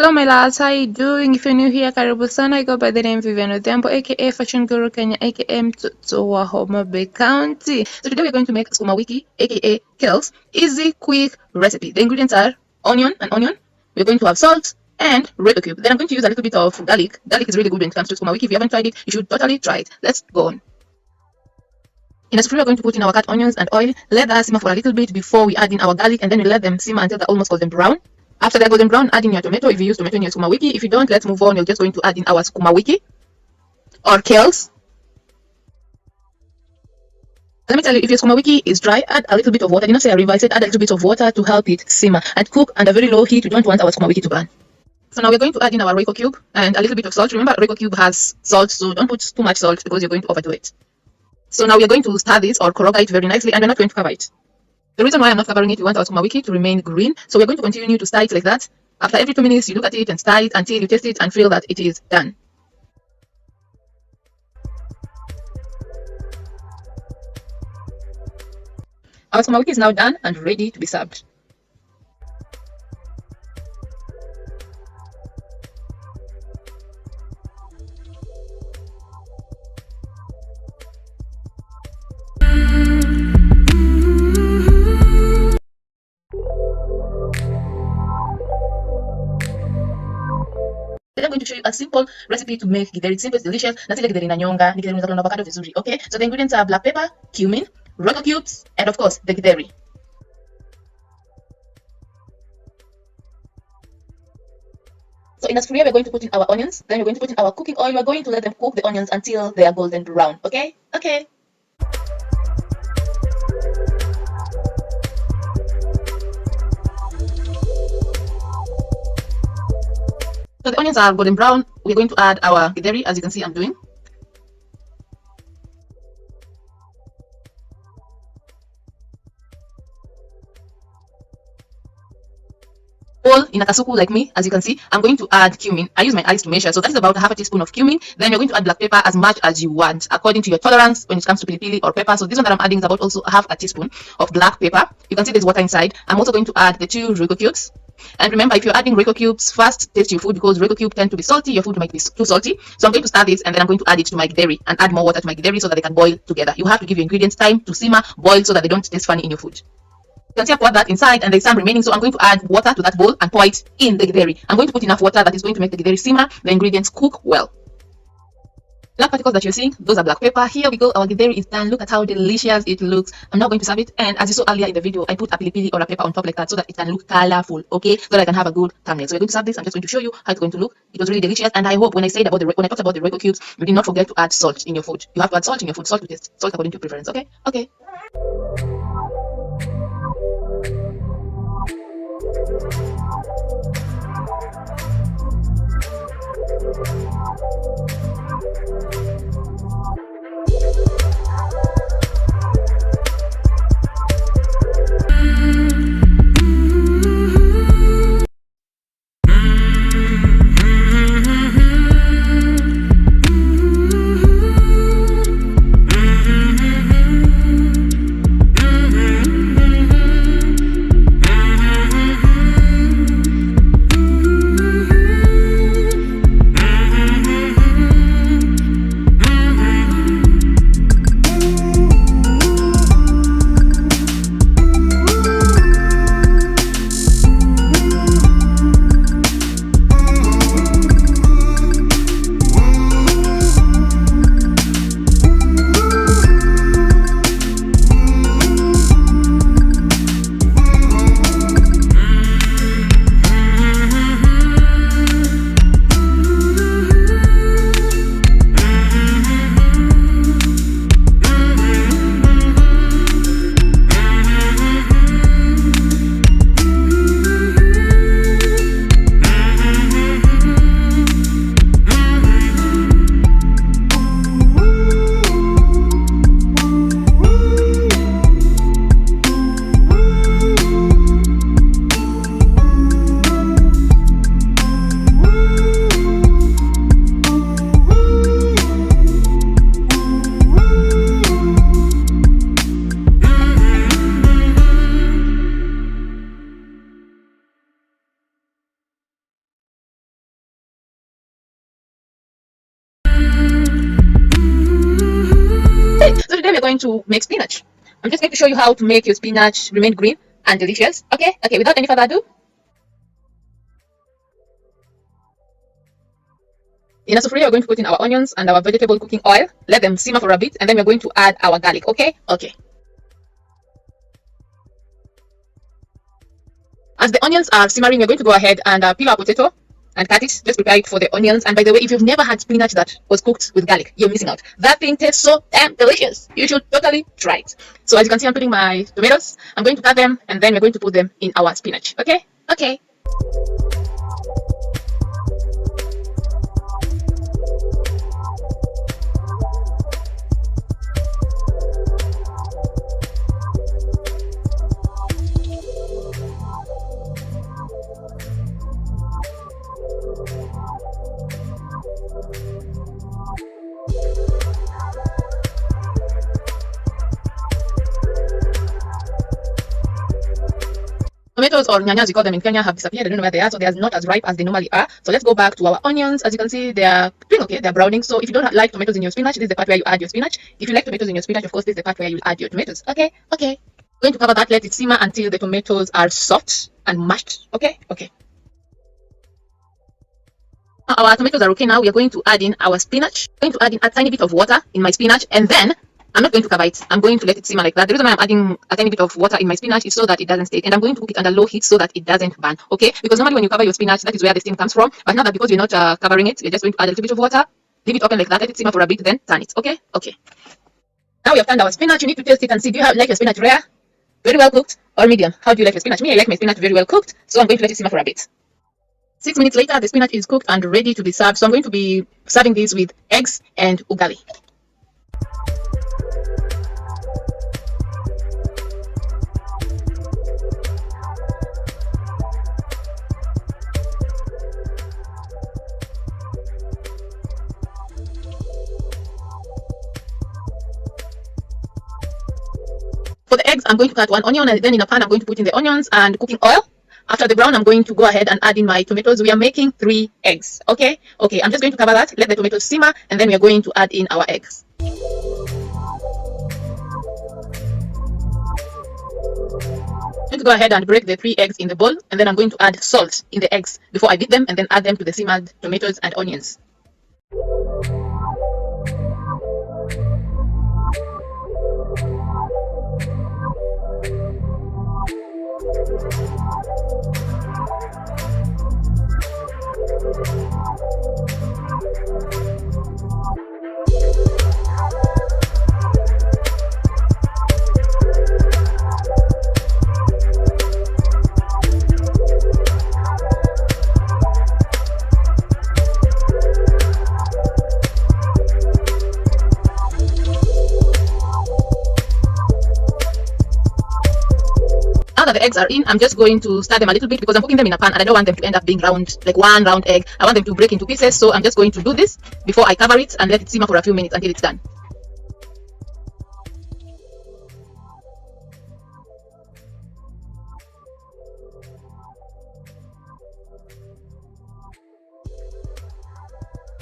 Hello my loves, how you doing? If you're new here, karibu sana. I go by the name Vivian Odhiambo, aka Fashion Guru Kenya, aka mtoto wa Homa Bay County. So today we're going to make sukuma wiki, aka kales, easy, quick recipe. The ingredients are onion. We're going to have salt and Royco cube. Then I'm going to use a little bit of garlic. Garlic is really good when it comes to sukuma wiki. If you haven't tried it, you should totally try it. Let's go on. In a sufuria, we're going to put in our cut onions and oil. Let that simmer for a little bit before we add in our garlic, and then we let them simmer until they're almost golden brown. After they're golden brown, add in your tomato. If you use tomato in your sukuma wiki. If you don't, let's move on. You're just going to add in our sukuma wiki or kales. Let me tell you, if your sukuma wiki is dry, add a little bit of water. I did not say a river, I said add a little bit of water to help it simmer and cook under very low heat. We don't want our sukuma wiki to burn. So now we're going to add in our Royco cube and a little bit of salt. Remember, Royco cube has salt, so don't put too much salt because you're going to overdo it. So now we're going to stir this or koroga it very nicely, and we're not going to cover it. The reason why I'm not covering it, we want our sukuma wiki to remain green. So we're going to continue to stir it like that. After every 2 minutes, you look at it and stir it until you taste it and feel that it is done. Our sukuma wiki is now done and ready to be served. Then I'm going to show you a simple recipe to make githeri. It's simple, it's delicious. Na zile githeri na nyonga, ni githeri na avocado vizuri. Okay, so the ingredients are black pepper, cumin, Royco cubes, and of course the githeri. So in a sufuria, we're going to put in our onions. Then we're going to put in our cooking oil. We're going to let them cook the onions until they are golden brown. Okay. So the onions are golden brown. We're going to add our githeri, as you can see I'm doing. All in a kasuku like me, as you can see, I'm going to add cumin. I use my eyes to measure, so that is about half a teaspoon of cumin. Then you're going to add black pepper as much as you want, according to your tolerance when it comes to pili or pepper. So this one that I'm adding is about also half a teaspoon of black pepper. You can see there's water inside. I'm also going to add the 2 Royco cubes. And remember, if you're adding Royco cubes, first taste your food, because Royco cube tend to be salty. Your food might be too salty. So I'm going to stir this, and then I'm going to add it to my githeri and add more water to my githeri so that they can boil together. You have to give your ingredients time to simmer, boil, so that they don't taste funny in your food. You can see I poured that inside and there's some remaining, so I'm going to add water to that bowl and pour it in the githeri. I'm going to put enough water that is going to make the githeri simmer, the ingredients cook well. Black particles that you're seeing, those are black pepper. Here we go, our githeri is done. Look at how delicious it looks. I'm now going to serve it, and as you saw earlier in the video, I put a pili or a pepper on top like that so that it can look colorful, okay, so that I can have a good thumbnail. So we're going to serve this. I'm just going to show you how it's going to look. It was really delicious, and I hope when I talked about the Royco cubes, you did not forget to add salt in your food. You have to add salt in your food, salt to taste, salt according to your preference, okay. going to make spinach. I'm just going to show you how to make your spinach remain green and delicious. Okay, without any further ado, in a sufuria, we're going to put in our onions and our vegetable cooking oil, let them simmer for a bit, and then we're going to add our garlic. Okay. As the onions are simmering, we're going to go ahead and peel our potato and cut it. Just prepare it for the onions. And by the way, if you've never had spinach that was cooked with garlic, you're missing out. That thing tastes so damn delicious. You should totally try it. So as you can see, I'm putting my tomatoes. I'm going to cut them, and then we're going to put them in our spinach. Okay. Tomatoes, or nyanya as we call them in Kenya, have disappeared. I don't know where they are, so they are not as ripe as they normally are. So let's go back to our onions. As you can see, they are doing okay. They are browning. So if you don't like tomatoes in your spinach, this is the part where you add your spinach. If you like tomatoes in your spinach, of course, this is the part where you add your tomatoes. Okay. Going to cover that, let it simmer until the tomatoes are soft and mashed. Okay. Our tomatoes are okay now. We are going to add in our spinach. I'm going to add in a tiny bit of water in my spinach, and then I'm not going to cover it. I'm going to let it simmer like that. The reason why I'm adding a tiny bit of water in my spinach is so that it doesn't stay, and I'm going to cook it under low heat so that it doesn't burn. Okay, because normally when you cover your spinach, that is where the steam comes from. But now that because we're not covering it, we're just going to add a little bit of water, leave it open like that, let it simmer for a bit, then turn it. Okay. Now we have turned our spinach. You need to taste it and see, do you like your spinach rare, very well cooked, or medium? How do you like your spinach? Me, I like my spinach very well cooked, so I'm going to let it simmer for a bit. 6 minutes later, the spinach is cooked and ready to be served. So I'm going to be serving this with eggs and ugali. For the eggs, I'm going to cut one onion, and then in a pan, I'm going to put in the onions and cooking oil. After the brown, I'm going to go ahead and add in my tomatoes. We are making 3 eggs. Okay. I'm just going to cover that, let the tomatoes simmer, and then we are going to add in our eggs. I'm going to go ahead and break the 3 eggs in the bowl, and then I'm going to add salt in the eggs before I beat them, and then add them to the simmered tomatoes and onions. Now that the eggs are in, I'm just going to stir them a little bit because I'm cooking them in a pan and I don't want them to end up being round, like one round egg. I want them to break into pieces, so I'm just going to do this before I cover it and let it simmer for a few minutes until it's done.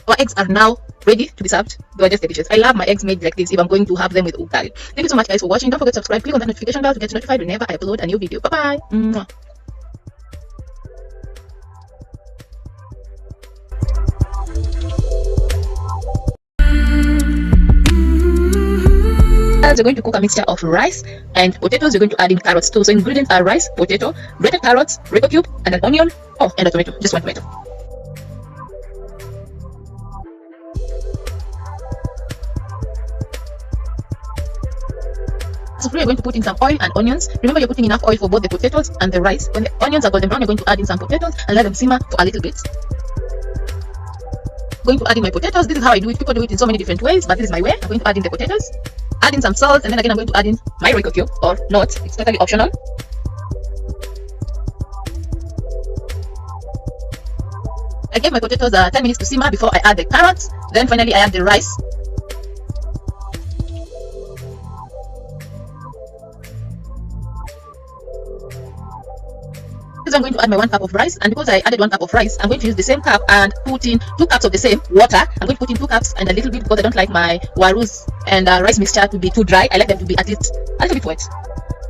Our eggs are now ready to be served. They are just delicious. I love my eggs made like this if I'm going to have them with ugali. Thank you so much guys for watching. Don't forget to subscribe. Click on that notification bell to get notified whenever I upload a new video. Bye bye. We're going to cook a mixture of rice and potatoes. We're going to add in carrots too. So ingredients are rice, potato, grated carrots, rainbow cube, and an onion. Oh, and a tomato. Just one tomato. So we're going to put in some oil and onions. Remember, you're putting enough oil for both the potatoes and the rice. When the onions are golden brown, you're going to add in some potatoes and let them simmer for a little bit. I'm going to add in my potatoes. This is how I do it. People do it in so many different ways, but this is my way. I'm going to add in the potatoes, add in some salt, and then again I'm going to add in my Royco cube, or not. It's totally optional. I gave my potatoes 10 minutes to simmer before I add the carrots. Then finally I add the rice. I'm going to add my 1 cup of rice, and because I added 1 cup of rice, I'm going to use the same cup and put in 2 cups of the same water. I'm going to put in 2 cups and a little bit because I don't like my warus and rice mixture to be too dry. I like them to be at least a little bit wet.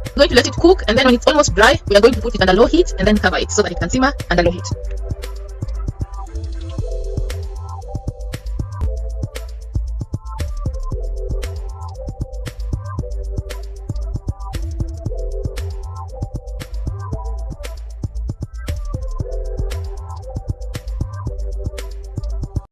I'm going to let it cook, and then when it's almost dry, we are going to put it under low heat and then cover it so that it can simmer under low heat.